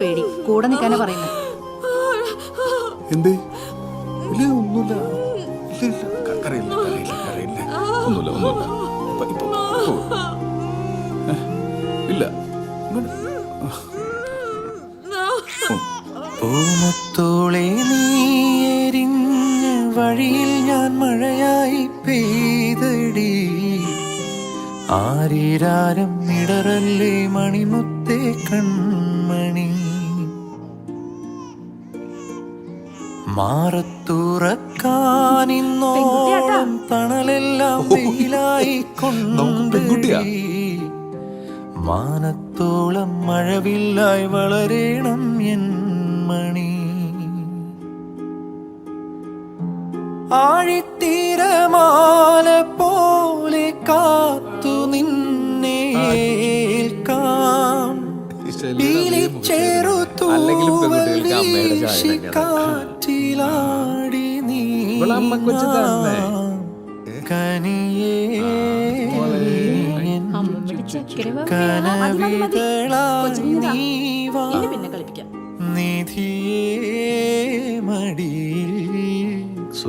പേടി കൂടെ നിൽക്കാനാ പറയുന്നത്. എന്തേ? ഇല്ല, ഒന്നുമില്ല. കരയില്ല. ഒന്നുമില്ല. ഇല്ല. പൂമുത്തോളെ നീയെരിഞ്ഞ വഴിയിൽ ഞാൻ മഴയായി പെയ്തടി. ആരിരാരം ഇടറല്ലേ മണിമുത്തേ കൺമണി. മാറത്തുറക്കാനിന്നോളം തണലെല്ലാം വെയിലായി കൊണ്ടടി. മാനത്തോളം മഴവില്ലായി വളരേണം എൻ മണി. ആഴിത്തീരമാല പോലെ കാത്തു നിന്നെ ഏൽക്കാം. ചെറുതൂവൽ വീശി കാറ്റിലാടി നീ കനിയേ കനവിതളായി നീവാ നിധിയേ മടിയിൽ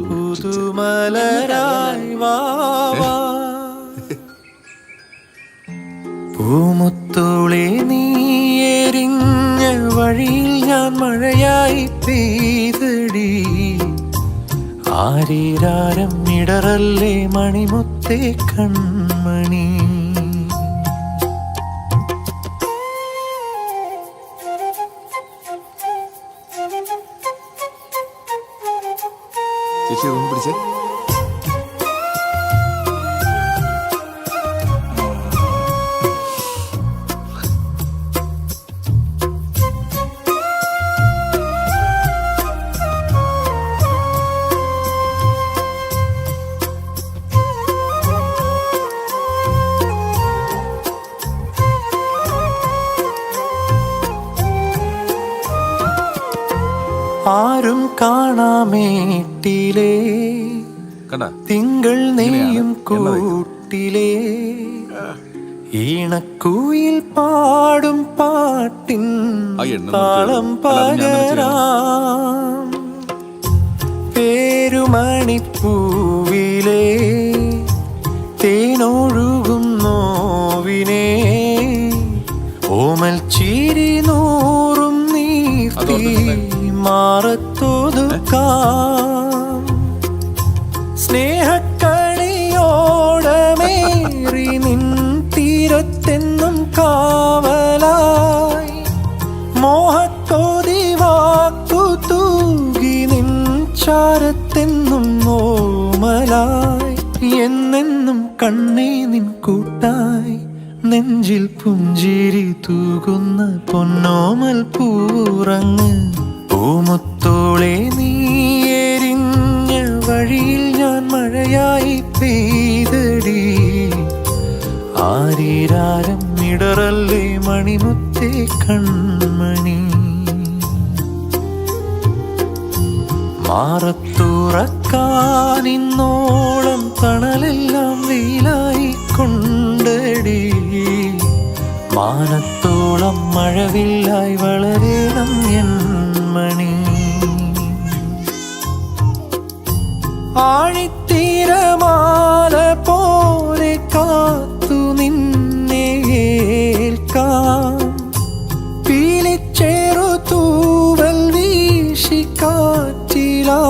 പുതുമലരായി വാവാ. പൂമുത്തോളെ നീയെരിഞ്ഞ വഴിയിൽ ഞാൻ മഴയായി പെയ്തടി. ആരിരാരം ഇടറല്ലേ മണിമുത്തേ കൺമണി. ചേച്ചി റൂം പിടിച്ചേ. ആരും കാണാമേട്ടിലേ തിങ്കൾ നെയ്യും കൂട്ടിലേ ഈണക്കുയിൽ പാടും പാട്ടിൻ താളം പകരാം. പേരുമണിപ്പൂവിലേ തേനൊഴുകും നോവിനെ ഓമൽ ചിരി നൂറും നീർത്തി മാറത്തൊതുക്കാം. സ്നേഹക്കണിയോടമേറി നിൻ തീരത്തെന്നും കാവലായി. മോഹത്തോതി വാക്കു തൂകി നിൻ ചാരത്തെന്നും ഓമലായി. എന്നെന്നും കണ്ണേ നിൻ കൂട്ടായി നെഞ്ചിൽ പുഞ്ചിരി തൂകുന്ന പൊന്നോമൽ പൂറങ്ങ്. പൂമുത്തോളെ നീയെരിഞ്ഞ വഴിയിൽ ഞാൻ മഴയായി പെയ്തടി. ആരിരാരം ഇടറല്ലേ മണിമുത്തേ കൺമണി. മാറത്തുറക്കാനിന്നോളം തണലെല്ലാം വെയിലായി കൊണ്ടടി. മാനത്തോളം മഴവില്ലായി വളരേണം എൻ മണി. ആഴിത്തീരമാല പോലെ കാത്തു നിന്നെ ഏൽക്കാം. പീലിച്ചേറു തൂവൽ വീശി കാറ്റിലാ